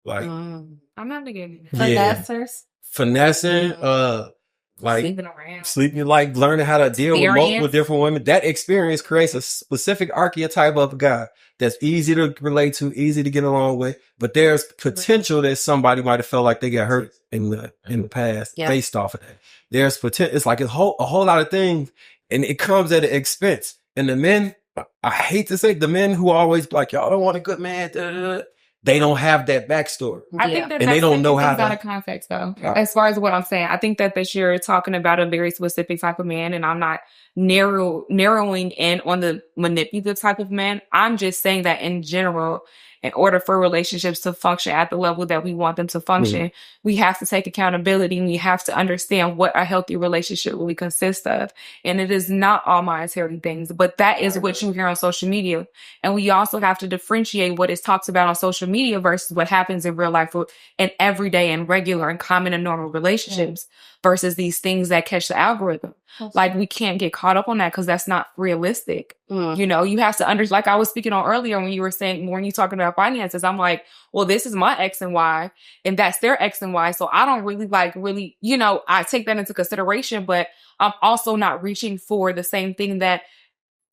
Like, I'm not beginning. Finessing, like Sleeping around. sleeping, like learning how to deal with multiple different women. That experience creates a specific archetype of a guy that's easy to relate to, easy to get along with. But there's potential that somebody might have felt like they got hurt in the past based off of that. There's potential. It's like a whole lot of things, and it comes at an expense. And the men, I hate to say, the men who always like, y'all don't want a good man. They don't have that backstory. I think that and they don't know how to out of context though. As far as what I'm saying, I think that you're talking about a very specific type of man, and I'm not narrowing in on the manipulative type of man. I'm just saying that in general, in order for relationships to function at the level that we want them to function, we have to take accountability, and we have to understand what a healthy relationship really consists of. And it is not all monetary things, but that is what you hear on social media. And we also have to differentiate what is talked about on social media versus what happens in real life and everyday and regular and common and normal relationships versus these things that catch the algorithm. Like, we can't get caught up on that because that's not realistic. You know, you have to like I was speaking on earlier when you were saying, when you talking about finances, I'm like, well, this is my X and Y and that's their X and Y. So I don't really, you know, I take that into consideration, but I'm also not reaching for the same thing that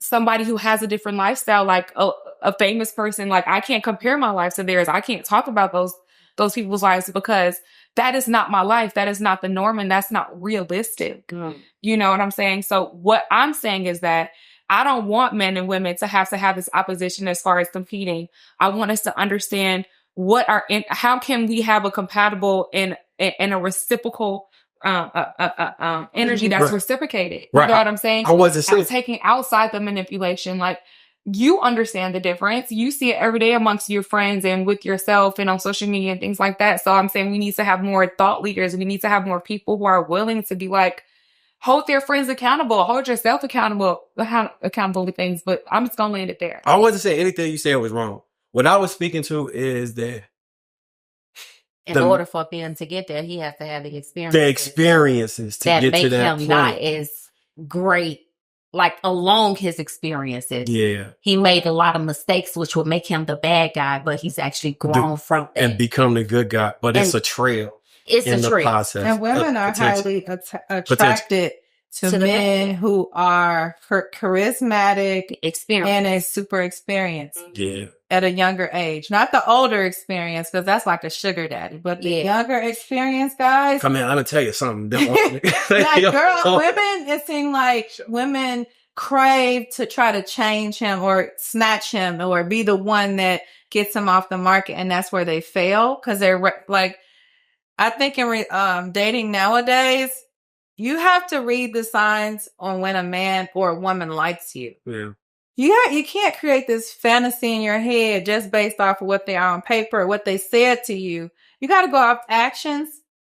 somebody who has a different lifestyle, like a famous person. Like, I can't compare my life to theirs. I can't talk about those people's lives because that is not my life. That is not the norm. And that's not realistic. You know what I'm saying? So what I'm saying is that I don't want men and women to have this opposition as far as competing. I want us to understand how can we have a compatible and a reciprocal energy that's reciprocated. You know what I'm saying? I'm taking outside the manipulation. Like, you understand the difference. You see it every day amongst your friends and with yourself and on social media and things like that. So I'm saying we need to have more thought leaders. We need to have more people who are willing to be like, hold their friends accountable, hold yourself accountable to things. But I'm just going to land it there. I wasn't saying anything you said was wrong. What I was speaking to is that in order for a man to get there, he has to have the experiences. The experiences to get to that point. That make him not as great. Like, along his experiences. Yeah. He made a lot of mistakes, which would make him the bad guy, but he's actually grown from that. And become the good guy. But it's a trail. It's in a the trail. process. And women are highly attracted to men who are charismatic and a super experienced. Yeah. At a younger age. Not the older experience, because that's like a sugar daddy. But the younger experience, guys. Come on, I'm going to tell you something. Women, it seems like women crave to try to change him or snatch him or be the one that gets him off the market. And that's where they fail. Because they're like, I think in dating nowadays, you have to read the signs on when a man or a woman likes you. Yeah. You can't create this fantasy in your head just based off of what they are on paper or what they said to you. You got to go off actions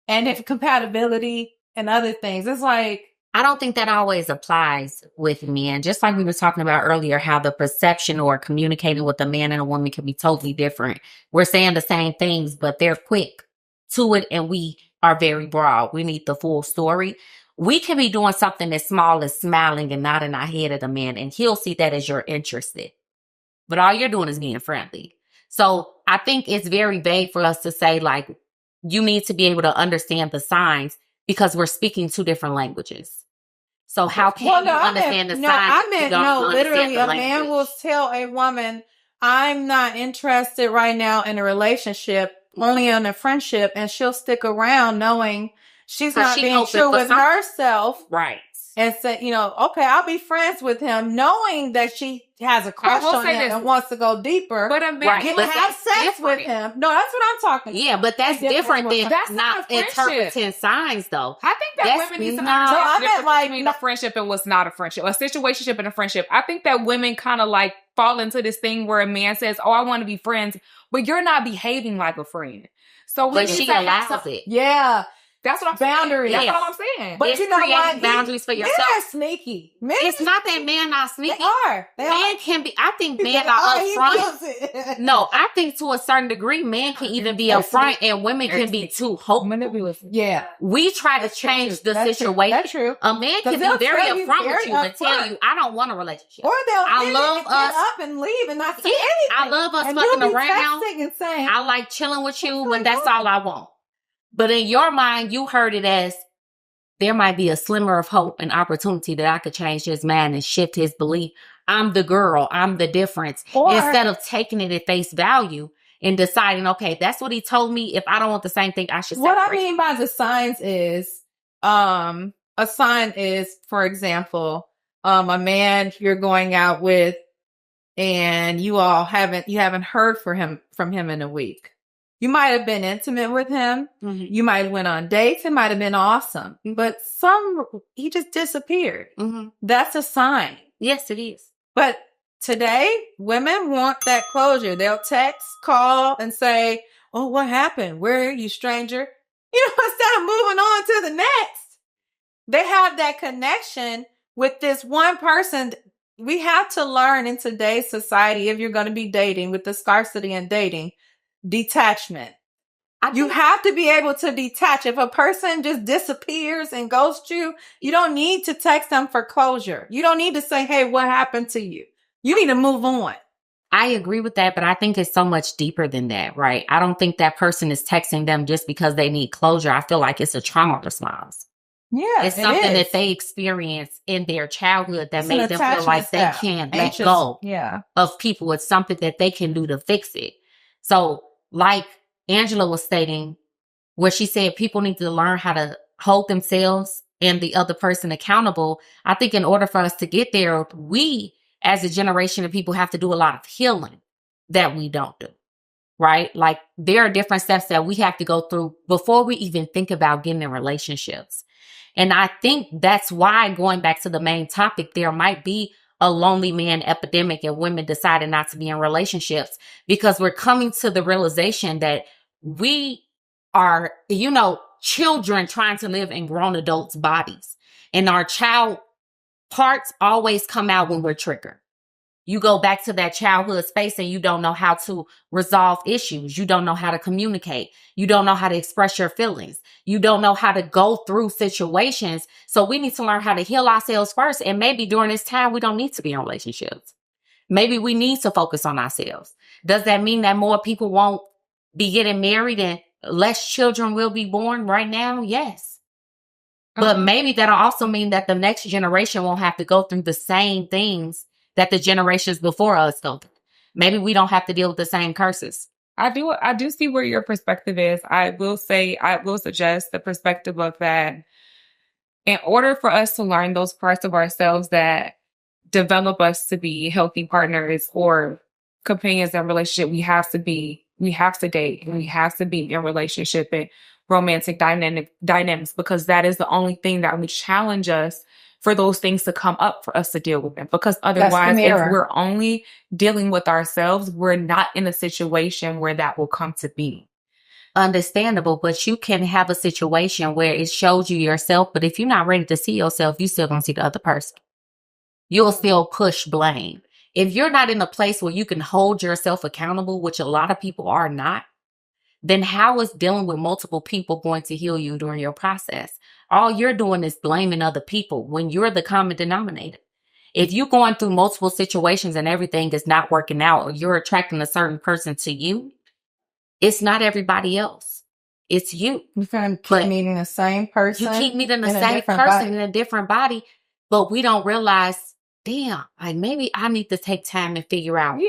and if compatibility and other things. It's like, I don't think that always applies with men. Just like we were talking about earlier, how the perception or communicating with a man and a woman can be totally different. We're saying the same things, but they're quick to it and we are very broad. We need the full story. We can be doing something as small as smiling and nodding our head at a man, and he'll see that as you're interested. But all you're doing is being friendly. So I think it's very vague for us to say, like, you need to be able to understand the signs because we're speaking two different languages. So how can you understand the signs? Literally, a man will tell a woman, I'm not interested right now in a relationship, only in a friendship, and she'll stick around knowing she's not being true with herself. Right. And say, you know, okay, I'll be friends with him, knowing that she has a crush on him and wants to go deeper. But a man have sex with him. No, that's what I'm talking about. Yeah, but that's different than not interpreting signs, though. I think that women need to understand between a friendship and what's not a friendship, a situationship and a friendship. I think that women kind of like fall into this thing where a man says, "Oh, I want to be friends," but you're not behaving like a friend. So but she allows it. Yeah. That's what I'm boundaries. That's all I'm saying. But it's, you know what? Boundaries for yourself. Men are sneaky. It's not that men not sneaky. They are. Men can be. I think men are upfront. No, I think to a certain degree, men can even be upfront, and women can be too hopeful. Yeah, we try to change the situation. That's true. A man can be very upfront with you and tell you, "I don't want a relationship." Or they'll I love us up and leave and not say anything. I love us and fucking you'll be around. texting and saying, I like chilling with you when that's all I want. But in your mind, you heard it as there might be a slimmer of hope and opportunity that I could change his mind and shift his belief. I'm the girl. I'm the difference. Instead of taking it at face value and deciding, okay, that's what he told me. If I don't want the same thing, I should separate. What I mean by the signs is, a sign is, for example, a man you're going out with and you haven't heard from him in a week. You might have been intimate with him. Mm-hmm. You might have went on dates. It might have been awesome. But he just disappeared. Mm-hmm. That's a sign. Yes, it is. But today, women want that closure. They'll text, call, and say, "Oh, what happened? Where are you, stranger?" Instead of moving on to the next. They have that connection with this one person. We have to learn in today's society, if you're going to be dating, with the scarcity in dating, detachment. You have to be able to detach. If a person just disappears and ghosts you, you don't need to text them for closure. You don't need to say, "Hey, what happened to you?" You need to move on. I agree with that, but I think it's so much deeper than that, right? I don't think that person is texting them just because they need closure. I feel like it's a trauma response. Yeah, it's something that they experienced in their childhood that made them feel like they can't let go of people. It's something that they can do to fix it. So like Angela was stating, where she said people need to learn how to hold themselves and the other person accountable. I think in order for us to get there, we as a generation of people have to do a lot of healing that we don't do, right? Like there are different steps that we have to go through before we even think about getting in relationships. And I think that's why, going back to the main topic, there might be a lonely man epidemic and women deciding not to be in relationships, because we're coming to the realization that we are, children trying to live in grown adults' bodies. And our child parts always come out when we're triggered. You go back to that childhood space and you don't know how to resolve issues. You don't know how to communicate. You don't know how to express your feelings. You don't know how to go through situations. So we need to learn how to heal ourselves first. And maybe during this time, we don't need to be in relationships. Maybe we need to focus on ourselves. Does that mean that more people won't be getting married and less children will be born right now? Yes. But maybe that'll also mean that the next generation won't have to go through the same things that the generations before us go through. Maybe we don't have to deal with the same curses. I do see where your perspective is. I will suggest the perspective of that. In order for us to learn those parts of ourselves that develop us to be healthy partners or companions in a relationship, we have to date, and we have to be in relationship and romantic dynamics, because that is the only thing that would challenge us for those things to come up for us to deal with them. Because otherwise, if we're only dealing with ourselves, we're not in a situation where that will come to be. Understandable, but you can have a situation where it shows you yourself, but if you're not ready to see yourself, you still gonna see the other person. You'll still push blame. If you're not in a place where you can hold yourself accountable, which a lot of people are not, then how is dealing with multiple people going to heal you during your process? All you're doing is blaming other people when you're the common denominator. If you're going through multiple situations and everything is not working out, or you're attracting a certain person to you, it's not everybody else. It's you. You keep meeting the same person. You keep meeting the same person in a different body, but we don't realize, damn, like maybe I need to take time and figure out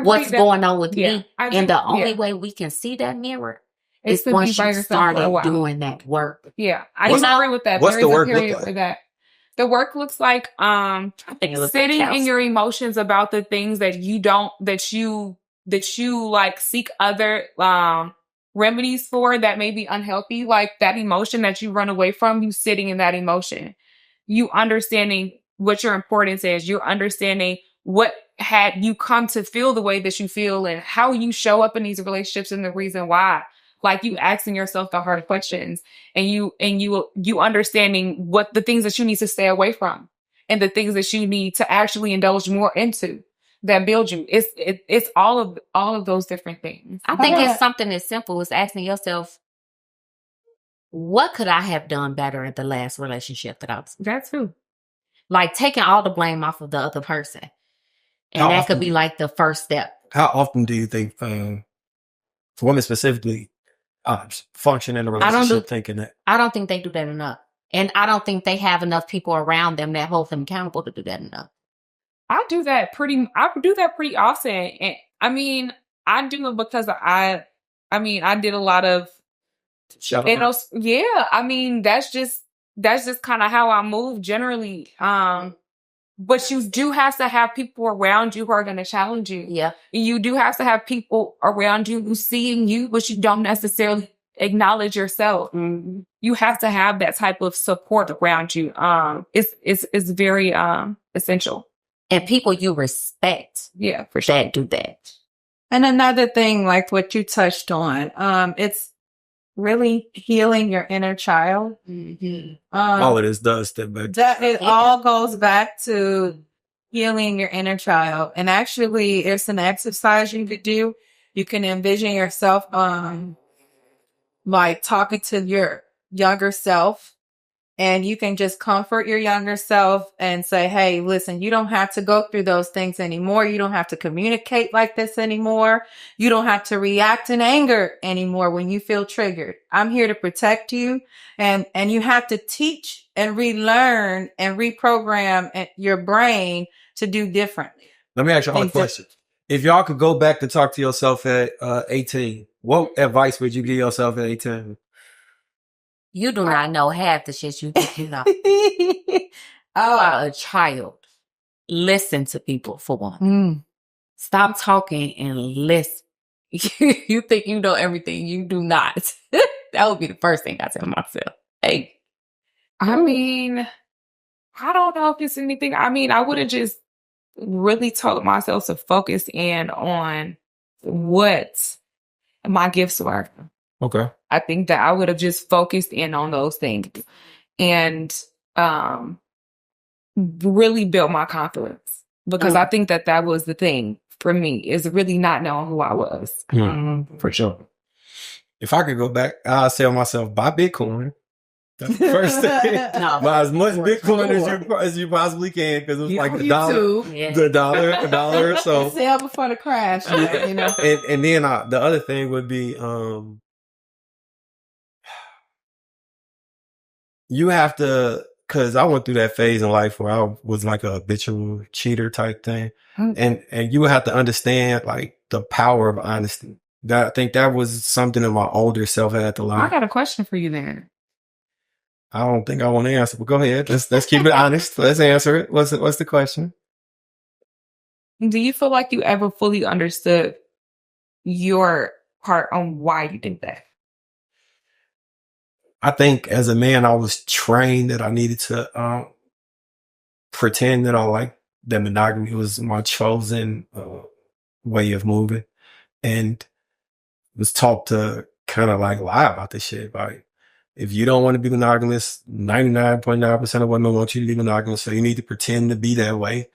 what's going on with me. And the only way we can see that mirror is once you started doing that work. Yeah, I agree with that. What's the work look like? That. The work looks like sitting in your emotions about the things that you like seek other remedies for that may be unhealthy, like that emotion that you run away from, you sitting in that emotion, you understanding what your importance is, you're understanding what had you come to feel the way that you feel and how you show up in these relationships and the reason why. Like you asking yourself the hard questions and you understanding what the things that you need to stay away from and the things that you need to actually indulge more into that build you. It's all of those different things. I think it's something as simple as asking yourself, what could I have done better at the last relationship that I was in? That's true. Like taking all the blame off of the other person. And that could be like the first step. How often do you think, for women specifically, function in a relationship thinking that? I don't think they do that enough. And I don't think they have enough people around them that hold them accountable to do that enough. I do that pretty often. And I mean, I do it because I did a lot of, yeah, I mean, that's just kind of how I move generally. But you do have to have people around you who are going to challenge you. Yeah. You do have to have people around you who see in you, but you don't necessarily acknowledge yourself. Mm-hmm. You have to have that type of support around you. It's very essential. And people you respect. Yeah, for sure. That do that. And another thing, like what you touched on, it's really healing your inner child. Mm-hmm. All of this does that, but it all goes back to healing your inner child. And actually, it's an exercise you could do. You can envision yourself, like talking to your younger self, and you can just comfort your younger self and say, hey, listen, you don't have to go through those things anymore. You don't have to communicate like this anymore. You don't have to react in anger anymore when you feel triggered. I'm here to protect you. And you have to teach and relearn and reprogram your brain to do differently. Let me ask y'all a question. If y'all could go back to talk to yourself at 18, what advice would you give yourself at 18? You do not know half the shit you think you know. You are a child. Listen to people for one. Stop talking and listen. You think you know everything. You do not. That would be the first thing I tell myself. Hey. I mean, I don't know if it's anything. I mean, I would have just really told myself to focus in on what my gifts were. Okay. I think that I would have just focused in on those things and really built my confidence, because I think that was the thing for me, is really not knowing who I was. For sure. If I could go back, I'll tell myself, buy Bitcoin. That's the first thing. Buy as much Bitcoin as you possibly can, because it was like the dollar. So sell before the crash, you know. And then the other thing would be, you have to, because I went through that phase in life where I was like a habitual cheater type thing. And you would have to understand like the power of honesty. I think that was something that my older self had to learn. I got a question for you then. I don't think I want to answer, but go ahead. Let's keep it honest. Let's answer it. What's the question? Do you feel like you ever fully understood your part on why you did that? I think as a man, I was trained that I needed to pretend that I liked that monogamy was my chosen way of moving, and was taught to kind of like lie about this shit. Like, if you don't want to be monogamous, 99.9% of women want you to be monogamous, so you need to pretend to be that way.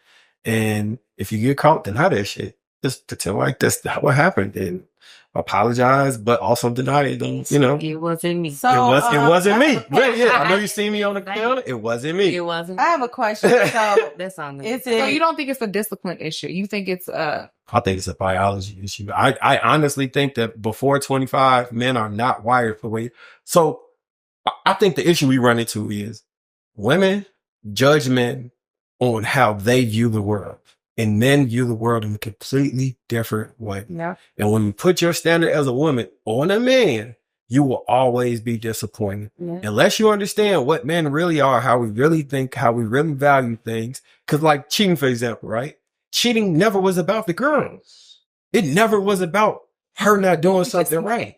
And if you get caught, deny that shit. Just pretend like that's not what happened, and apologize, but also deny it. You know, it wasn't me. So, it wasn't me. Yeah, I know you see me on the counter. It wasn't me. It wasn't. I have a question. So that's on me. So you don't think it's a discipline issue? You think it's I think it's a biology issue. I honestly think that before 25, men are not wired for weight. So I think the issue we run into is women judge men on how they view the world. And men view the world in a completely different way. Yeah. And when you put your standard as a woman on a man, you will always be disappointed. Yeah. Unless you understand what men really are, how we really think, how we really value things. Because like cheating, for example, right? Cheating never was about the girl. It never was about her not doing something right.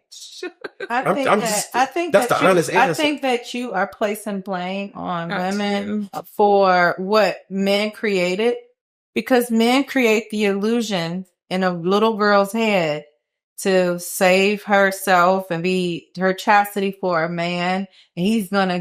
I think that's the honest answer. I think that you are placing blame on women for what men created. Because men create the illusion in a little girl's head to save herself and be her chastity for a man. And he's going to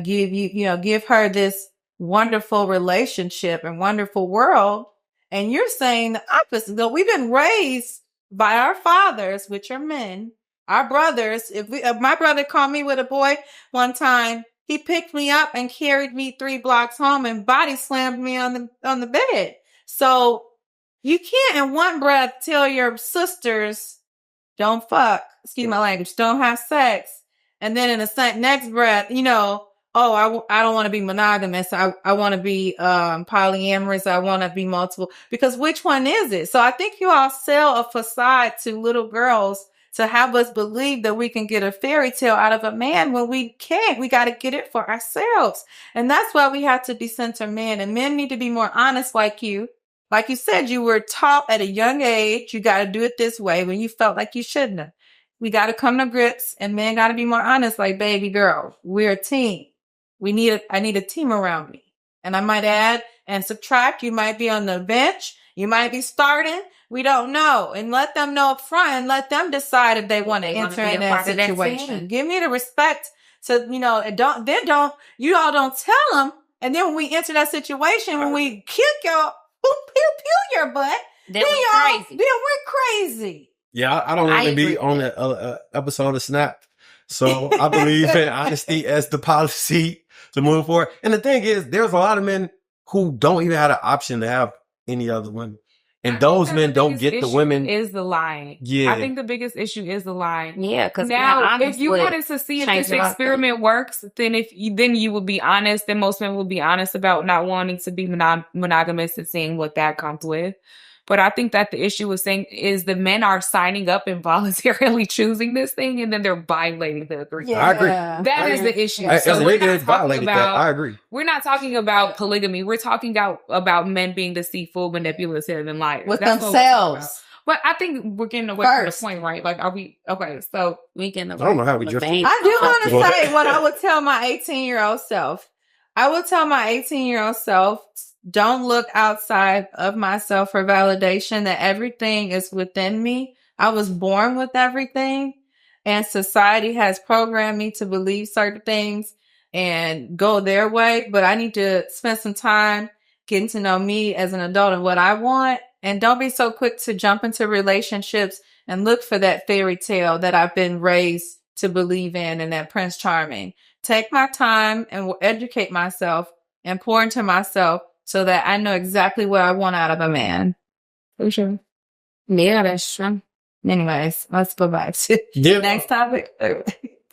give her this wonderful relationship and wonderful world. And you're saying the opposite. Though we've been raised by our fathers, which are men, our brothers. If my brother called me with a boy one time, he picked me up and carried me 3 blocks home and body slammed me on the bed. So you can't in one breath tell your sisters, don't fuck, excuse my language, don't have sex. And then in the next breath, oh, I don't want to be monogamous. I want to be polyamorous. I want to be multiple. Because which one is it? So I think you all sell a facade to little girls to have us believe that we can get a fairy tale out of a man when we can't. We got to get it for ourselves. And that's why we have to decenter men. And men need to be more honest like you. Like you said, you were taught at a young age, you got to do it this way when you felt like you shouldn't have. We got to come to grips, and men got to be more honest like, baby girl, we're a team. I need a team around me. And I might add and subtract. You might be on the bench. You might be starting. We don't know. And let them know up front and let them decide if they want to enter in that situation. Give me the respect to, you all don't tell them. And then when we enter that situation, when we kick your your butt, then we're crazy. Yeah, I don't want to be on an episode of Snap. So I believe in honesty as the policy to move forward. And the thing is, there's a lot of men who don't even have the option to have any other women. And those men don't get the women. Is the lying. Yeah. I think the biggest issue is the lying. Yeah, because now, if you wanted to see if this experiment works, then you would be honest. Then most men will be honest about not wanting to be monogamous and seeing what that comes with. But I think that the issue is the men are signing up and voluntarily choosing this thing, and then they're violating the agreement. Yeah. I agree. That is the issue. I agree. We're not talking about polygamy. We're talking about men being deceitful, manipulative, and liars. With themselves. But I think we're getting away from the point, right? Like, are we okay? So we getting away. I don't know how we just. I do want to say what I would tell my 18-year-old self. I would tell my 18-year-old self, don't look outside of myself for validation, that everything is within me. I was born with everything, and society has programmed me to believe certain things and go their way. But I need to spend some time getting to know me as an adult and what I want. And don't be so quick to jump into relationships and look for that fairy tale that I've been raised to believe in and that Prince Charming. Take my time and educate myself and pour into myself so that I know exactly what I want out of a man. For sure. Yeah, that's true. Anyways, let's go back to the next topic.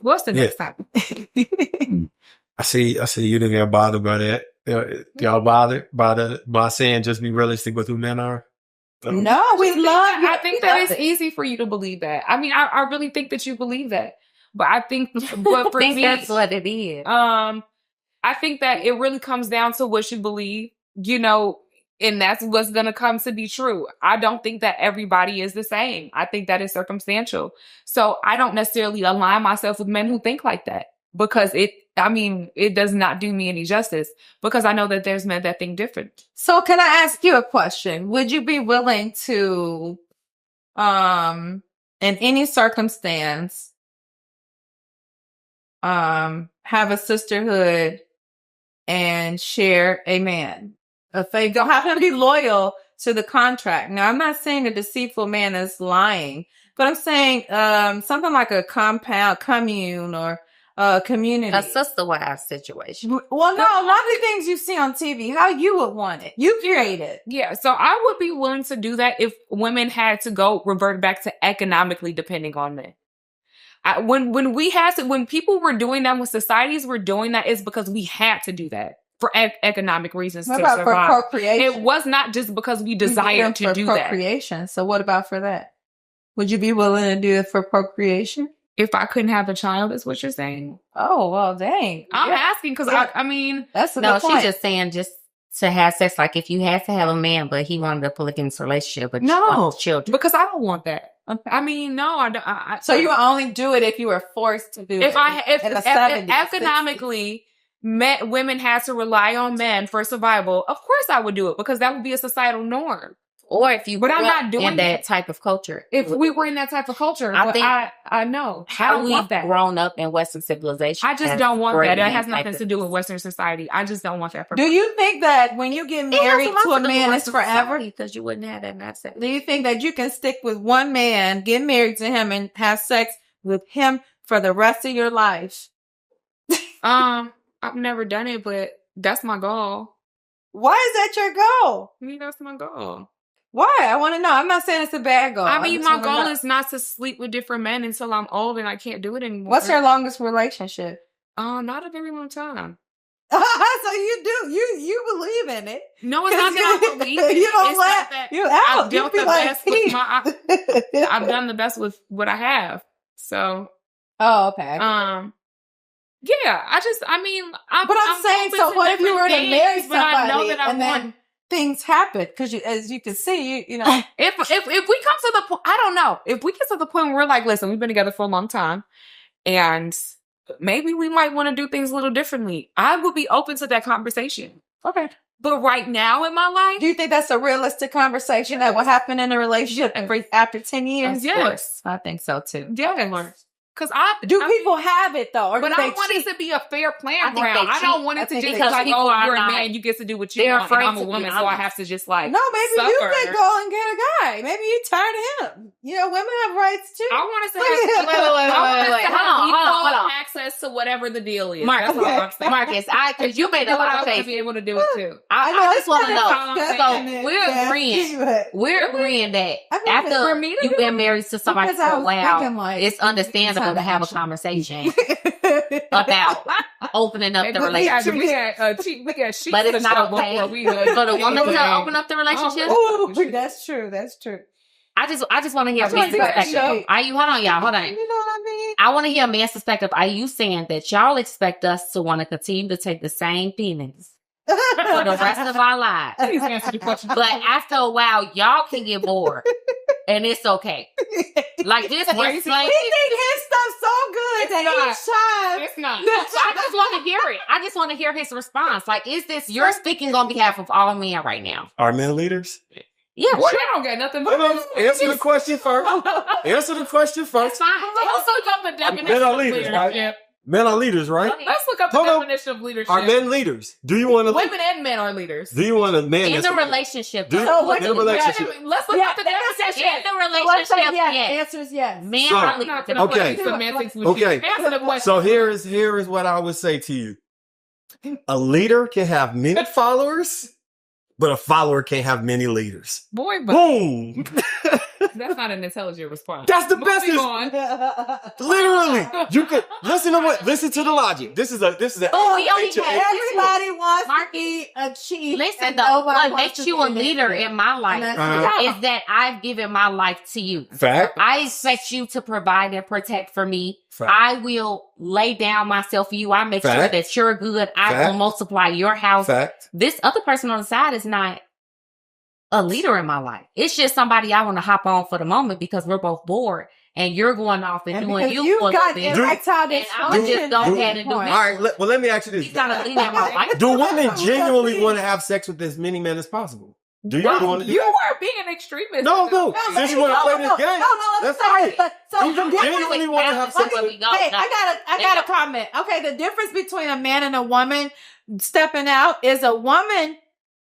What's the next topic? I see you didn't get bothered by that. Y'all bothered by saying just be realistic with who men are? No, we love you. I think that it's easy for you to believe that. I mean, I really think that you believe that. But I think, but for me, that's what it is. I think that it really comes down to what you believe, and that's what's going to come to be true. I don't think that everybody is the same. I think that is circumstantial. So I don't necessarily align myself with men who think like that because it does not do me any justice because I know that there's men that think different. So can I ask you a question? Would you be willing to, in any circumstance, have a sisterhood and share a man? If they don't have to be loyal to the contract. Now, I'm not saying a deceitful man is lying, but I'm saying something like a commune or a community. A sister wife situation. Well, no, a lot of the things you see on TV, how you would want it. You create it. Yeah, so I would be willing to do that if women had to revert back to economically depending on men. When people were doing that, when societies were doing that, it's because we had to do that for economic reasons to survive. For procreation? It was not just because we desired to do that. Procreation. So what about for that? Would you be willing to do it for procreation? If I couldn't have a child, is what you're saying? Oh, well, dang. I'm asking because I mean, that's no. She's just saying just to have sex. Like if you had to have a man, but he wanted a polygamous relationship, but no children, because I don't want that. I mean, no, I don't. So you would only do it if you were forced to do it. If economically, women had to rely on men for survival, of course I would do it because that would be a societal norm. Or if you but I'm not doing in that type of culture. If we were in that type of culture, I know how we've grown up in Western civilization. I just don't want that. It has nothing to do with Western society. I just don't want that. Do you think that when you get married to a man, it's forever? Because you wouldn't have that mindset. Do you think that you can stick with one man, get married to him, and have sex with him for the rest of your life? I've never done it, but that's my goal. Why is that your goal? That's my goal. Why? I want to know. I'm not saying it's a bad goal. I mean, my goal is not to sleep with different men until I'm old and I can't do it anymore. What's your longest relationship? Not a very long time. So you believe in it? No, it's not that I believe in it. You don't laugh. You out. I've done the best with what I have. So. Oh, okay. Yeah, I'm saying, so what if you were to marry somebody I know that and then things happen? Because as you can see, you know. If we come to the point, I don't know. If we get to the point where we're like, listen, we've been together for a long time, and maybe we might want to do things a little differently, I would be open to that conversation. Okay. But right now in my life, do you think that's a realistic conversation that will happen in a relationship after 10 years? Yes. I think so too. Yeah. Because people have it though? Or but I want it to be a fair playing ground. I don't want it to just be like, oh, you're a man, you get to do what you want. And I'm a woman, so I have to just like no, maybe suffer. You could go and get a guy. Maybe you turn him. You know, women have rights too. I want us to have equal access to whatever the deal is. Marcus, because you made a lot of faith to be able to do it too. I just want to know. So we're agreeing that after you've been married to somebody for a while, it's understandable to have a conversation about opening up the relationship. But it's not okay for the woman to open up the relationship. That's true. That's true. I just want to hear a man's perspective. Are you? Hold on, y'all. Hold on. You know what I mean? I want to hear a man's perspective. Are you saying that y'all expect us to want to continue to take the same feelings for the rest of our lives? But after a while, y'all can get bored, and it's okay. Like this, we think his stuff's so good that he's shy. It's not. I just want to hear it. I just want to hear his response. Like, is this you're speaking on behalf of all men right now? Are men leaders? Yeah, well, they don't get nothing. Answer the question first. Answer the question first. It's fine. Let's look up the definition of leadership. Right? Men are leaders, right? Let's look up the definition of leadership. Are men leaders? Do you want to? Women and men are leaders. Do you want a man in the relationship? In a relationship. Let's look up the definition. In the relationship, yes. Answer is yes. Men are leaders. Okay. So here is what I would say to you. A leader can have many followers, but a follower can't have many leaders. Boom. That's not an intelligent response. That's the best. Literally, you could listen to the logic. This is a. Everybody wants to be a chief. Listen, what makes you a leader in my life is that I've given my life to you. Fact. I expect you to provide and protect for me. Fact. I will lay down myself for you. I make sure that you're good. I will multiply your house. Fact. This other person on the side is not a leader in my life. It's just somebody I want to hop on for the moment because we're both bored and you're going off and doing you for a little bit. And I just don't have to do all right, well, let me ask you this. He's not a leader in my life. Do women genuinely want to have sex with as many men as possible? Do y'all want to do that? You were being an extremist. No. Since you want to play this game, that's right. You genuinely want to have sex with Hey, I got a comment. Okay, the difference between a man and a woman stepping out is a woman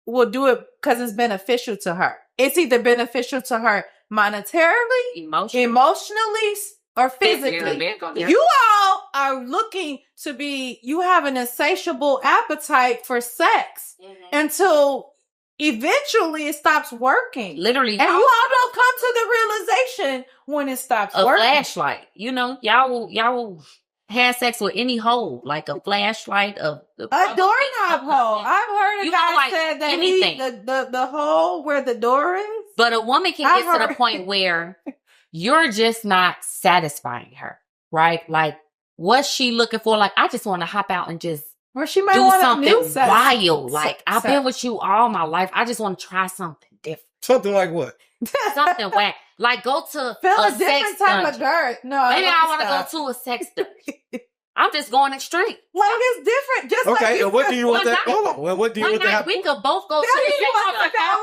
will do it because it's beneficial to her. It's either beneficial to her monetarily, emotionally, or physically. You all are looking to be, you have an insatiable appetite for sex until eventually it stops working. Literally. And you all don't come to the realization when it stops working. A flashlight. You know, y'all will have sex with any hole, like a flashlight, a doorknob hole. I've heard a guy said that the hole where the door is. But a woman can get to the point where you're just not satisfying her, right? Like, what's she looking for? Like, I just want to hop out and just or she might do want something wild. Like, I've been with you all my life. I just want to try something different. Something like what? Something whack. Like, go to a different type of dirt. No, maybe I want to go to a sex dungeon. I'm just going extreme. Like, it's different. Just okay, like and what do you want that? Hold on. Well, what do you want to happen? We could both go to That's the what I felt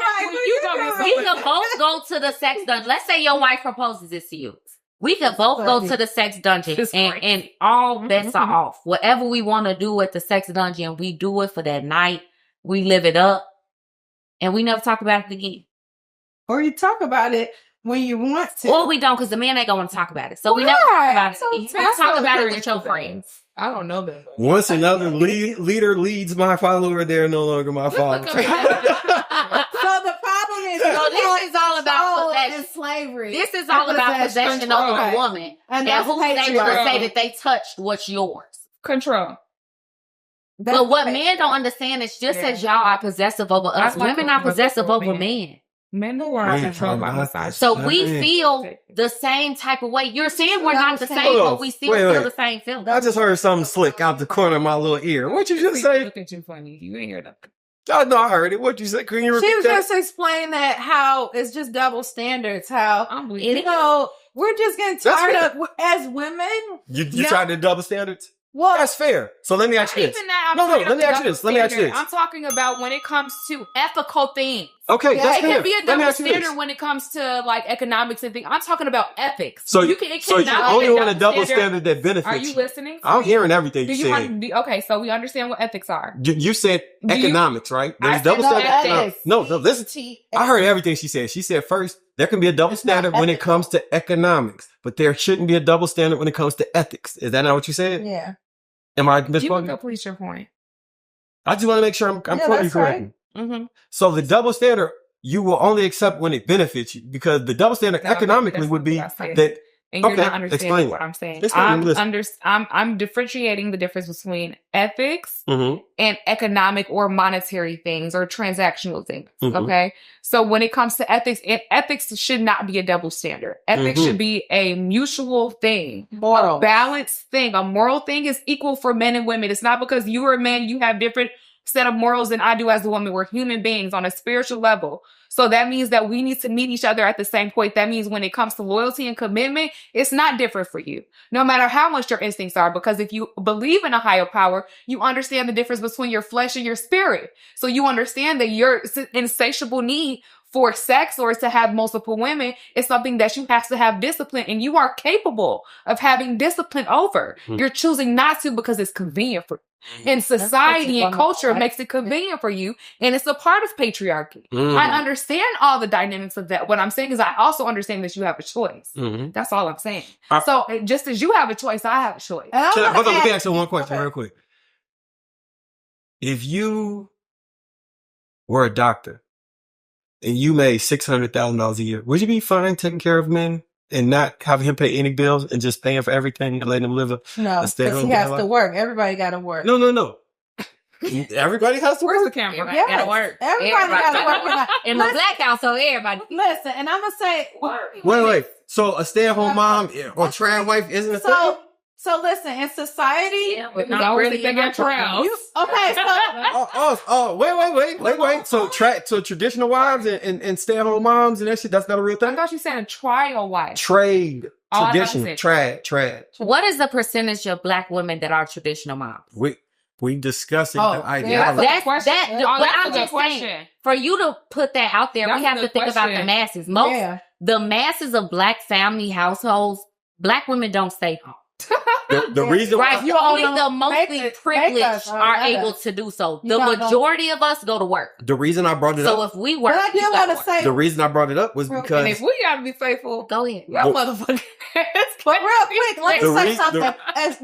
like. We could both go to the sex dungeon. Let's say your wife proposes this to you. We could both go to the sex dungeon and all bets are off. Whatever we want to do at the sex dungeon, we do it for that night. We live it up. And we never talk about it again. Or you talk about it when you want to. Or we don't, because the man ain't going to want to talk about it. So we never talk about it. You talk about it with your friends. I don't know that. Once another leader leads my follower, they're no longer my follower. So the problem is, this is all about possession. Slavery. This is all about possession over a woman. And who's able to say that they touched what's yours. Control. But what men don't understand is just as y'all are possessive over us, women are possessive over men. Men don't want to control my massage. So we feel the same type of way. You're saying we're not the same, but we still feel the same feeling. I just heard something slick out the corner of my little ear. What you just say? Look at you funny. You ain't hear that. Oh, no, I heard it. What you say? Can you repeat She was that? just explaining that how it's just double standards. How we're just getting tired of as women. You tried to double standards? Well, that's fair. So let me ask you this. Let me ask you this. I'm talking about when it comes to ethical things. Okay, that's fair. It can be a double standard when it comes to like economics and things. I'm talking about ethics. So you only want a double standard that benefits. Are you listening? I'm hearing everything you said. Okay, so we understand what ethics are. You said economics, right? There's double standard. No, listen. I heard everything she said. She said first, there can be a double standard when it comes to economics, but there shouldn't be a double standard when it comes to ethics. Is that not what you said? Yeah. Am I misquoting? You can complete your point. I just want to make sure I'm quoting correctly. Mm-hmm. So the double standard, you will only accept when it benefits you, because the double standard economically would be that. And you're not understanding what I'm saying. I'm differentiating the difference between ethics and economic or monetary things or transactional things. Okay. So when it comes to ethics, ethics should not be a double standard. Ethics should be a mutual thing. Moral. A balanced thing. A moral thing is equal for men and women. It's not because you are a man, you have different set of morals than I do as a woman. We're human beings on a spiritual level. So that means that we need to meet each other at the same point. That means when it comes to loyalty and commitment, it's not different for you, no matter how much your instincts are. Because if you believe in a higher power, you understand the difference between your flesh and your spirit. So you understand that your insatiable need for sex or to have multiple women is something that you have to have discipline, and you are capable of having discipline over. You're choosing not to because it's convenient for you. And society and culture makes it convenient for you, and it's a part of patriarchy. I understand all the dynamics of that. What I'm saying is I also understand that you have a choice. That's all I'm saying. So just as you have a choice, I have a choice. Hold on, let me ask you one question real quick. If you were a doctor and you made $600,000 a year, would you be fine taking care of men and not having him pay any bills and just paying for everything and letting him live a because he has to work. Everybody got to work. No. Everybody has to work. Where's the camera? Yes. Gotta work. Everybody got to work. In the black house, so everybody. Listen, and I'm going to say. Wait. So a stay-at-home mom or trans wife isn't a thing? So listen, in society, but not really big on trials. Okay, so wait. So traditional wives and stay-at-home moms and that shit, that's not a real thing? I thought you said a trial wife. Traditional, trad. What is the percentage of black women that are traditional moms? We discussing the idea. That's a good question. For you to put that out there, we have to think about the masses. The masses of black family households, black women don't stay home. The reason why only the mostly privileged are able to do so. The majority of us go to work. The reason I brought it up. So if we work, but I do gotta say, the reason I brought it up was because and if we gotta be faithful, go ahead, y'all motherfuckers. But real quick, let me say something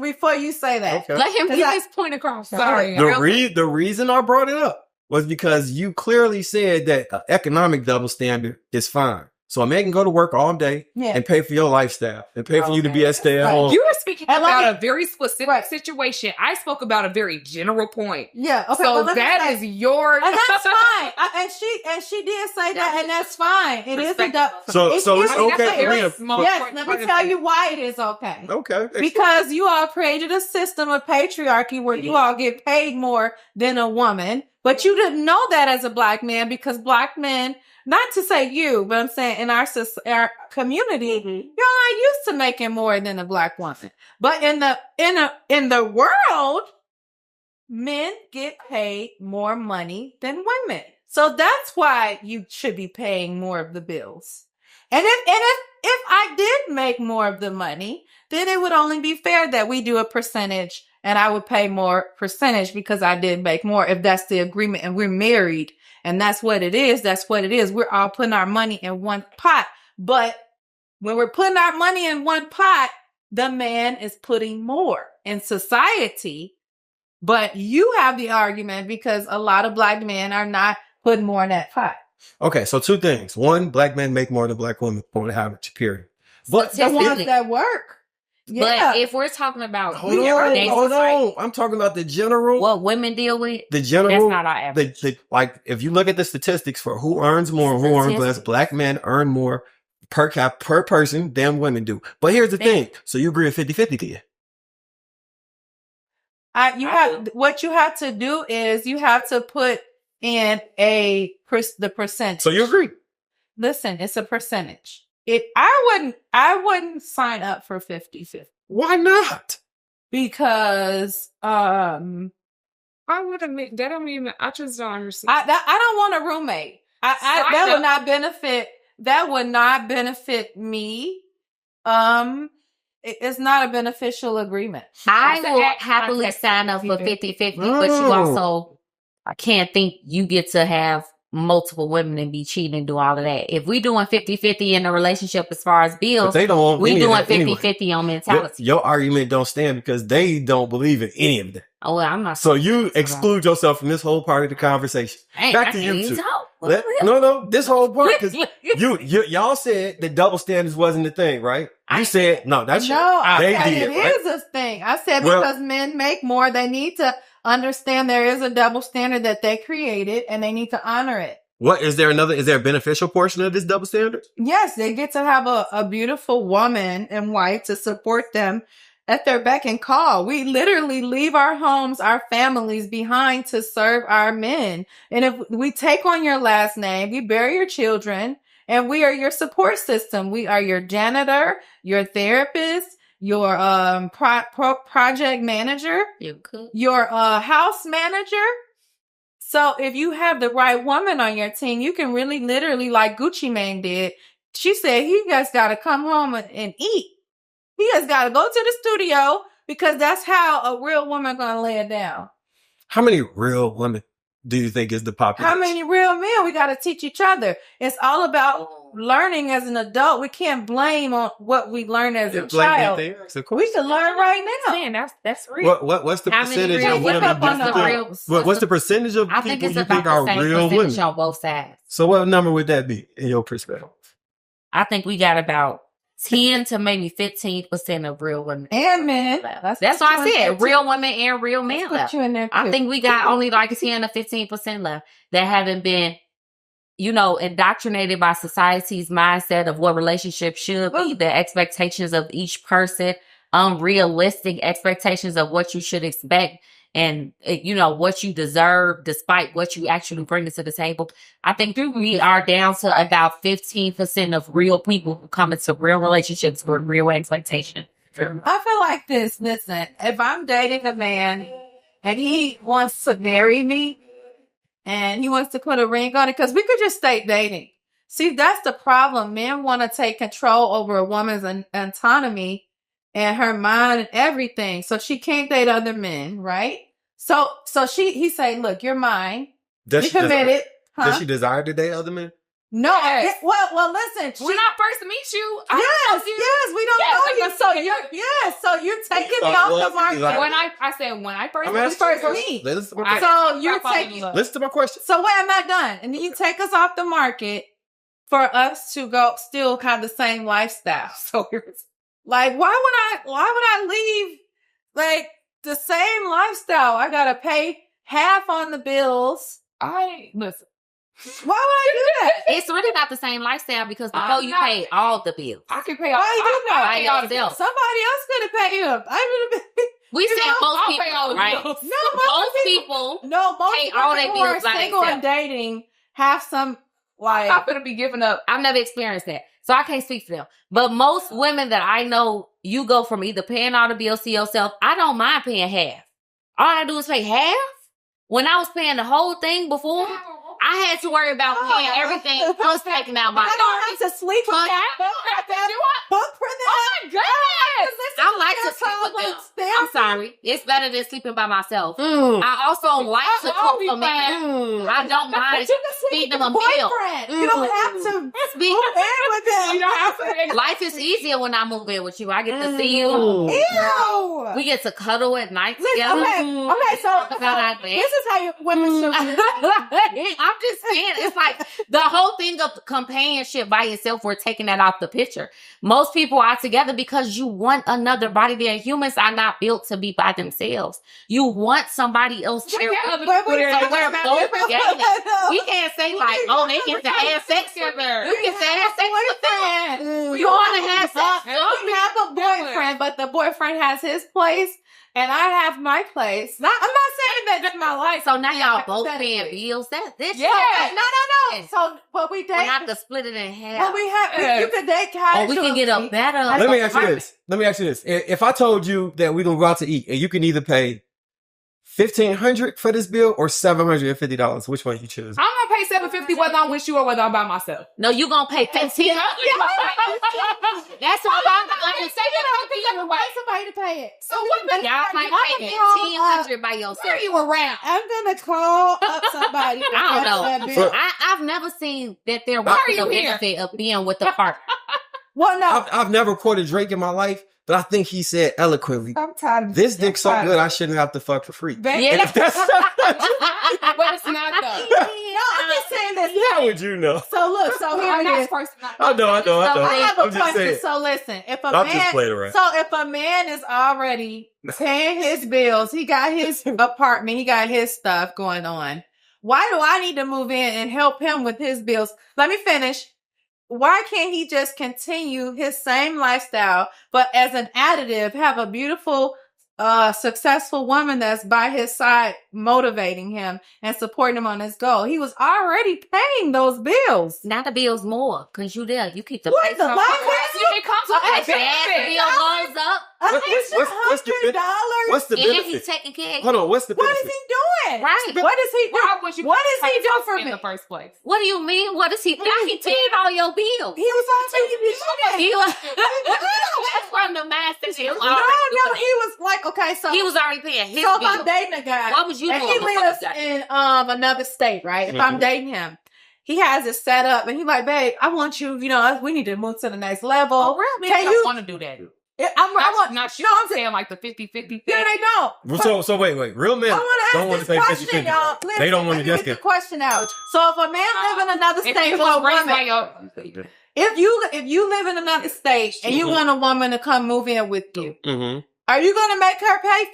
before you say that. Okay. Let him get his point across. Sorry. The reason I brought it up was because you clearly said that economic double standard is fine. So a man can go to work all day and pay for your lifestyle and pay for you to be at stay at home. You were speaking about a very specific situation. I spoke about a very general point. Yeah. Okay. So that is your. And that's fine. And she did say that, and that's fine. It is a So it's okay for me. Yes. Let me tell you why it is okay. Okay. Because you all created a system of patriarchy where you all get paid more than a woman, but you didn't know that as a black man because black men not to say you, but I'm saying in our community, y'all are used to making more than a black woman. But in the world, men get paid more money than women. So that's why you should be paying more of the bills. And if I did make more of the money, then it would only be fair that we do a percentage and I would pay more percentage because I did make more, if that's the agreement and we're married and that's what it is. That's what it is. We're all putting our money in one pot. But when we're putting our money in one pot, the man is putting more in society. But you have the argument because a lot of black men are not putting more in that pot. Okay, so two things. One, black men make more than black women on average, period. But the ones that work. Yeah. But if we're talking about hold on. I'm talking about the general. What women deal with. The general. That's not our average. Like, if you look at the statistics for who earns more and who earns less, black men earn more per person than women do. But here's the thing. So you agree with 50-50, do you? What you have to do is you have to put in the percentage. So you agree? Listen, it's a percentage. I wouldn't sign up for 50-50. Why not? Because I wouldn't make that. I just don't understand. I don't want a roommate. That would not benefit me. It's not a beneficial agreement. I will happily sign up for 50-50, but you also, I can't think you get to have multiple women and be cheating and do all of that. If we doing 50-50 in a relationship as far as bills, we doing 50-50 on mentality. Your argument don't stand because they don't believe in any of that. Oh, well, I'm not. So you exclude yourself from this whole part of the conversation. Back to you two. No, this whole part, because y'all said that double standards wasn't the thing, right? You said no. That's it is a thing. I said because men make more, they need to understand there is a double standard that they created, and they need to honor it. What is there a beneficial portion of this double standard? Yes, they get to have a beautiful woman and wife to support them at their beck and call. We literally leave our homes, our families behind to serve our men. And if we take on your last name, we bear your children, and we are your support system. We are your janitor, your therapist, your project manager, your house manager. So if you have the right woman on your team, you can really literally, like Gucci Mane did. She said he just got to come home and eat. He just got to go to the studio because that's how a real woman going to lay it down. How many real women do you think is the population? How many real men? We got to teach each other. It's all about learning as an adult. We can't blame on what we learned as a child. We can learn right now. Man, that's real. What's the percentage of women? What's the percentage of people you think are real women on both sides? So what number would that be in your perspective? I think we got about 10 to maybe 15% of real women and men. That's why I said real women and real men left. I think we got only like 10 to 15% left that haven't been, indoctrinated by society's mindset of what relationships should be, the expectations of each person, unrealistic expectations of what you should expect and, what you deserve despite what you actually bring to the table. I think we are down to about 15% of real people who come into real relationships with real expectation. I feel like this. Listen, if I'm dating a man and he wants to marry me and he wants to put a ring on it, because we could just stay dating. See, that's the problem. Men want to take control over a woman's autonomy and her mind and everything. So she can't date other men, right? So he say, look, you're mine. You committed. Does she desire to date other men? No. Yes. Well, listen. When I first meet you, yes, we don't know you. So you're taking me off the market. When I first meet. So you're taking. Listen to my question. So wait, am I done? And then you take us off the market for us to go still have the same lifestyle. So like, why would I leave like the same lifestyle? I gotta pay half on the bills. Listen. Why would I do that? It's really not the same lifestyle because before you pay all the bills. I can pay all the bills. Somebody else could have paid him. We said most people, right? Most people pay all their bills who are single and dating have some Like, I'm gonna be giving up. I've never experienced that. So I can't speak for them. But most women that I know, you go from either paying all the bills to yourself. I don't mind paying half. All I do is pay half. When I was paying the whole thing before, I had to worry about paying everything plus taking out my I don't have to sleep with that. Book for that. Oh my God. I like to sleep with them. I'm sorry. It's better than sleeping by myself. I also like to cook for men. I don't mind feeding them a meal. You don't have to move in with them. You don't have to. Life is easier when I move in with you. I get to see you. Ew. We get to cuddle at night Listen, together. okay, so this is how you women should be. I'm just saying, it's like the whole thing of companionship by yourself, we're taking that off the picture. Most people are together because you want another body there. Humans are not built to be by themselves. You want somebody else there. So we're both together. We can't say like, oh, they get to have sex together. You can say have sex with them. You want to have sex. You have a boyfriend, but the boyfriend has his place. And I have my place. I'm not saying that that's my life. So now y'all both paying bills. That's No. So, but we date. We have to split it in half. But we have. You can date casual. Oh, we can get a better. Let me ask you this. If I told you that we're gonna go out to eat and you can either pay $1,500 for this bill or $750, which one you choose? I'm gonna pay $750 whether I'm with you or whether I'm by myself. No, you gonna pay $1,500. That's what I'm gonna say. Somebody to pay it. So what? Y'all might pay $1,500 by yourself. Where are you around? I'm gonna call up somebody. I don't know. So, I've never seen that there was a benefit of being with the partner. well, no, I've never quoted Drake in my life, but I think he said eloquently, I'm tired of "This dick's so good, I shouldn't have to fuck for free." Yeah. And if that's But it's not though. No, I'm just saying this. how would you know? So look, so here it is. I know. I have a I'm just question. saying. So listen, if a I'm just man, playing around. so if a man is already paying his bills, he got his apartment, he got his stuff going on. Why do I need to move in and help him with his bills? Let me finish. Why can't he just continue his same lifestyle, but as an additive, have a beautiful, successful woman that's by his side, motivating him and supporting him on his goal? He was already paying those bills. Now the bill's more because you there. You keep the What price the up. It comes with As a the bill benefit. goes up, What's the $100. What's the and he's benefit? taking care of Hold you. on, what's the What benefit? is he doing? Right. What is he Why doing? would you What does he do for in me? the first place? What do you mean? What is he? Now he paying all your bills. He was already He was, that's from the master. He was already, he was like, okay, so he was already paying his so if I'm bills. dating a guy, What was you and doing he before lives that? in another state, right? If I'm dating him, he has it set up, and he's like, "Babe, I want you. You know, we need to move to the next level." Oh, really? Can I you? want to do that. I want. Not sure. No, I'm saying like the 50-50 Yeah, they don't. So wait. Real men I want don't want to to pay ask this 50-50. question, y'all. Listen, They don't want to let me just get get. the question out. So if a man live in another If state you for a was raised woman, by your... if you live in another state and you want a woman to come move in with you, Mm-hmm. are you going to make her pay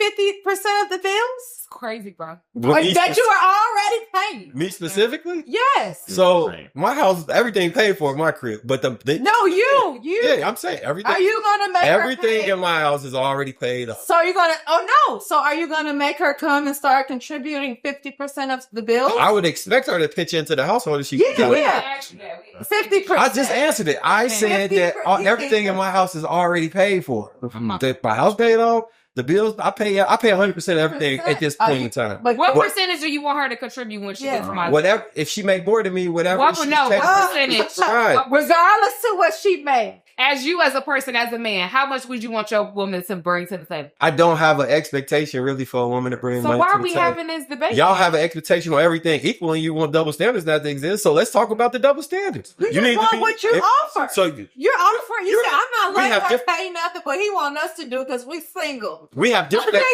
50% of the bills? It's crazy, bro. That you are already paying? Me specifically? Yes. So my house, everything paid for in my crib, but No, you. yeah, I'm saying everything. Are you going to make Everything her pay? in my house is already paid up. So are you going to? Oh no! So are you going to make her come and start contributing 50% of the bills? I would expect her to pitch into the household if she Yeah, could. yeah. 50%. I just answered it. I said that 50%. everything in my house is already paid for. My house paid off. The bills I pay 100% of everything at this point in time. But What percentage do you want her to contribute when she gets from my... Whatever, if she make more than me, whatever. What she's no, taking- what percentage? Right. regardless to what she made, As you, as a person, as a man, how much would you want your woman to bring to the table? I don't have an expectation really for a woman to bring So money why to are the we table. having this debate? Y'all have an expectation on everything equal, and you want double standards not to exist. So let's talk about the double standards. you just want what you offer. So You're offering. You said I'm not we letting have her diff- pay nothing, but he want us to do because we single. we have different.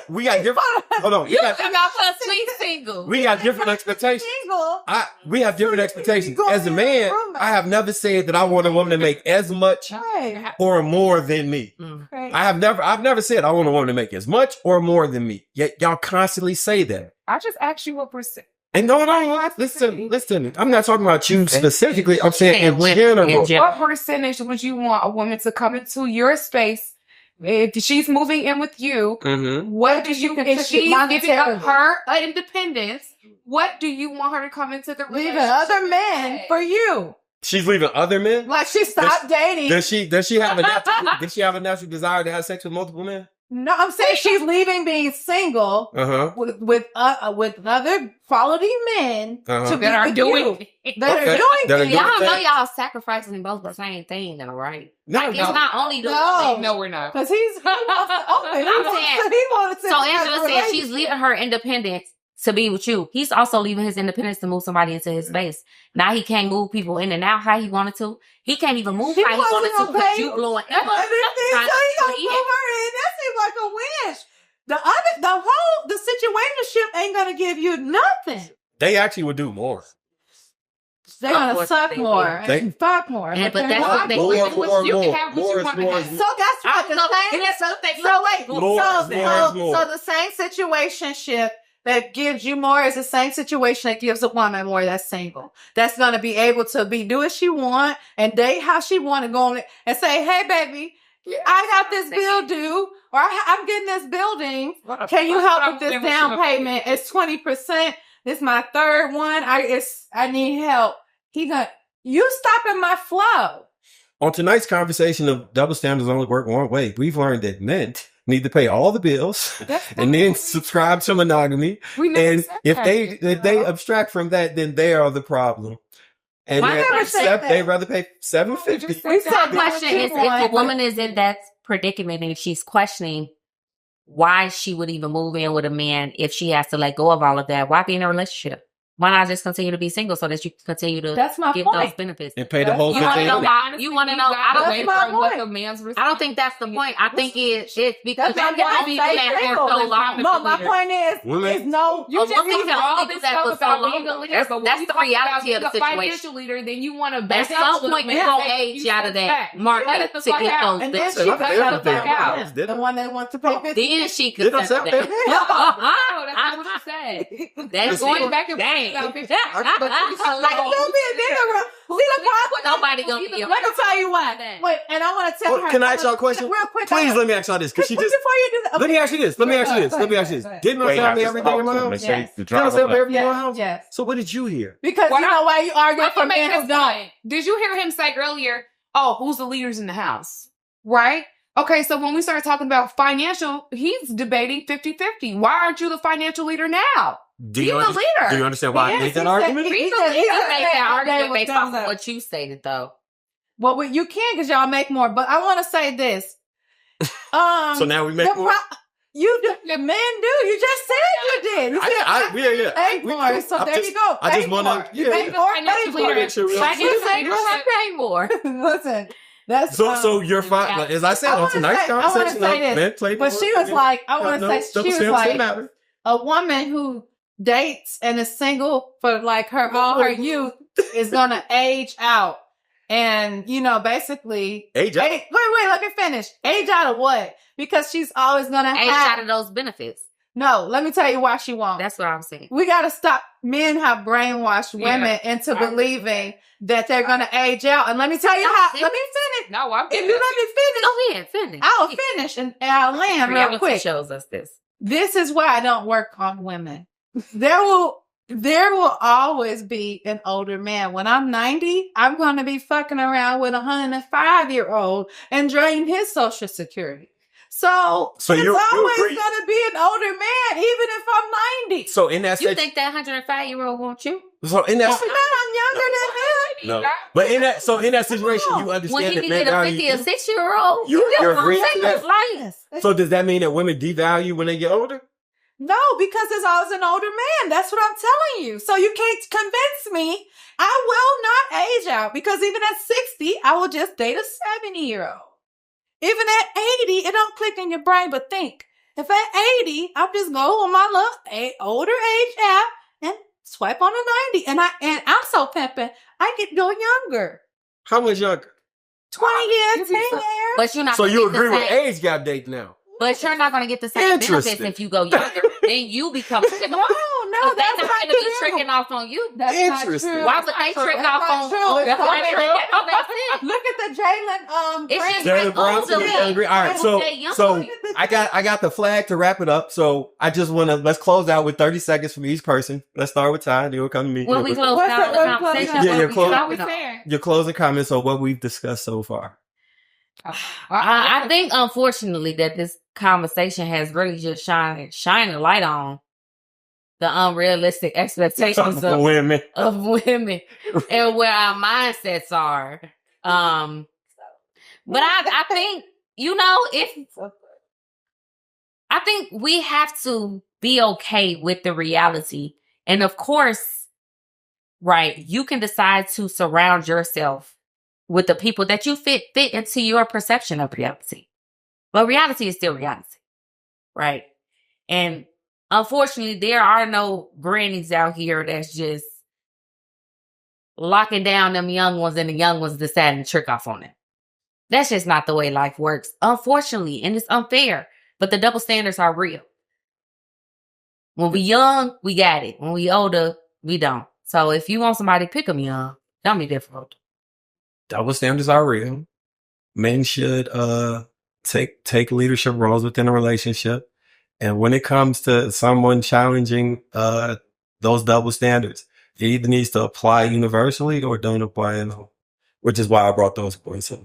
we got different. Hold on. You about us sweet single. We got different expectations. Single. We have different expectations. go As a in man, the room. I have never said that I want a woman to make as much Right. or more than me. Right. I've never said I want a woman to make as much or more than me. Yet y'all constantly say that. I just asked you what percent. And no, listen. I'm not talking about you specifically. I'm saying in general. What percentage would you want a woman to come into your space, if she's moving in with you, what do you, if she's giving up her independence, what do you want her to come into the relationship? Leaving other men for you. She's leaving other men? Like she stopped dating. Does she have a natural desire to have sex with multiple men? No, I'm saying she's leaving being single with other quality men that are doing things. Y'all know y'all sacrificing both the same thing, though, right? No, it's not only the no, we're not. Because he wants to So Angela said she's leaving her independence to be with you. He's also leaving his independence to move somebody into his space. Now he can't move people in and out how he wanted to. He can't even move how he wanted to because you blowing up. So he gonna move her in. That seems like a wish. The situationship ain't gonna give you nothing. They actually would do more. They're gonna suck more and fuck more. But that's what they more. So that's what So the same situationship that gives you more is the same situation that gives a woman more that's single. That's going to be able to do what she want and date how she want to go on and say, hey, baby, I got this bill due or I'm getting this building. Can you help with this down payment? It's 20%. This is my third one. I need help. You stopping my flow. On tonight's conversation of double standards only work one way, we've learned that men need to pay all the bills and then subscribe to monogamy. And if they abstract from that, then they are the problem. And they rather pay $750. The question is, if a woman is in that predicament and she's questioning why she would even move in with a man if she has to let go of all of that, why be in a relationship? Why not just continue to be single so that you can continue to get those benefits and pay the whole thing? You want to know? I don't think that's the point. I think it's because my point is no. You just need all this stuff about being a leader. That's the reality of the situation. Financial leader, then you want to. At some point, you're gonna age out of that market to get those. And then she could out. The one that wants to pay $50. Then she could. That's not what you said. That's going back and forth. Nobody gonna be. Let me tell you what. Wait, and I want to tell her. Can I ask y'all a question? Real quick. Please let me ask y'all this. Because before you do that, let me ask you this. Didn't my family everything in my house? Everything in my house? Yes. So what did you hear? Because you know why you arguing for men who don't. Did you hear him say earlier, oh, who's the leaders in the house? Right? Okay, so when we started talking about financial, he's debating 50-50. Why aren't you the financial leader now? Do you understand why I made that argument? He made that argument based off of what you stated, though. Well, you can because y'all make more. But I want to say this. So now we make more? You do. The men do. You just said you did. You said, pay more. So there you go. I just want to. Pay more. Listen. That's so you're fine. Like, as I said on tonight's conversation, men play. But she was like, a woman who dates and is single for like all her youth is gonna age out, and basically age out. Wait, let me finish. Age out of what? Because she's always gonna age out of those benefits. No, let me tell you why she won't. That's what I'm saying. We gotta stop. Men have brainwashed women into believing that they're gonna age out. And let me tell you how. Let me finish. No, if you let me finish, go ahead, finish. I'll finish and I'll land real quick. Shows us this. This is why I don't work on women. There will always be an older man. When I'm 90, I'm going to be fucking around with a 105-year-old and drain his Social Security. So it's always going to be an older man, even if I'm 90. So in that, you think that 105-year-old wants you? So in that, I'm younger than him. No, but in that situation, you understand when that he get a 50 or 6-year-old, you're agreeing to that. So does that mean that women devalue when they get older? No, because there's always an older man. That's what I'm telling you. So you can't convince me. I will not age out because even at 60, I will just date a 70-year-old. Even at 80, it don't click in your brain, but think. If at 80, I'll just go on my little older age app and swipe on a 90. And I'm so pimping, I get go younger. How much younger? 20 years, 10 years. But you're not. So you agree with age gap date now? But you're not going to get the same benefits if you go younger. Then you become no. no, they're that's not not going to be true. tricking off on you. That's not Interesting. true. Why would they trick off on true. That's That's not true. Look at the Jalen It's just Jalen like Brunson. older. All right, so I got the flag to wrap it up. So I just want to let's close out with 30 seconds from each person. Let's start with Ty. Then we'll come to me. When we close out the conversation, your closing comments on what we've discussed so far. I think, unfortunately, that this conversation has really just shined a light on the unrealistic expectations of women and where our mindsets are. But I think, I think we have to be okay with the reality. And of course, right, you can decide to surround yourself with the people that you fit into your perception of reality. But reality is still reality, right? And unfortunately, there are no grannies out here that's just locking down them young ones and the young ones deciding to trick off on them. That's just not the way life works, unfortunately, and it's unfair. But the double standards are real. When we young, we got it. When we older, we don't. So if you want somebody to pick them young, don't be difficult. Double standards are real. Men should take leadership roles within a relationship. And when it comes to someone challenging those double standards, it either needs to apply universally or don't apply at all. Which is why I brought those points up.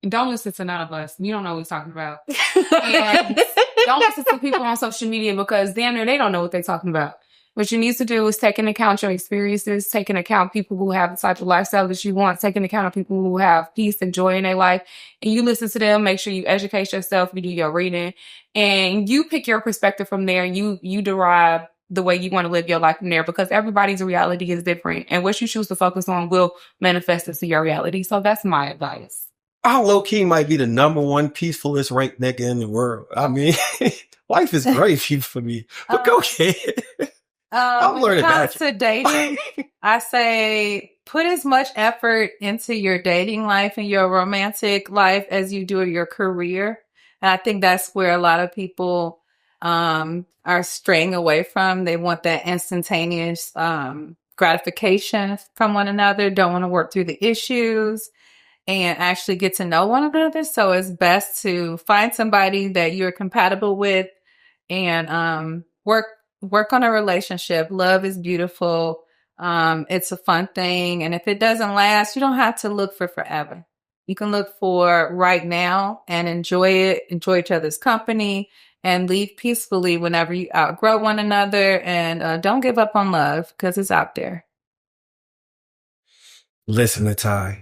Don't listen to none of us. You don't know what we're talking about. And don't listen to people on social media because damn near they don't know what they're talking about. What you need to do is take into account your experiences, take into account people who have the type of lifestyle that you want, take into account people who have peace and joy in their life. And you listen to them, make sure you educate yourself, you do your reading, and you pick your perspective from there. And you derive the way you want to live your life from there because everybody's reality is different. And what you choose to focus on will manifest into your reality. So that's my advice. I low-key might be the number one peacefulest right nigga in the world. I mean, life is great for me. But go ahead. I'm learning when it comes to dating, I say put as much effort into your dating life and your romantic life as you do your career. And I think that's where a lot of people are straying away from. They want that instantaneous gratification from one another, don't want to work through the issues and actually get to know one another. So it's best to find somebody that you're compatible with and work on a relationship. Love is beautiful. It's a fun thing. And if it doesn't last, you don't have to look for forever. You can look for right now and enjoy each other's company and leave peacefully whenever you outgrow one another. And don't give up on love because it's out there. Listen to Ty.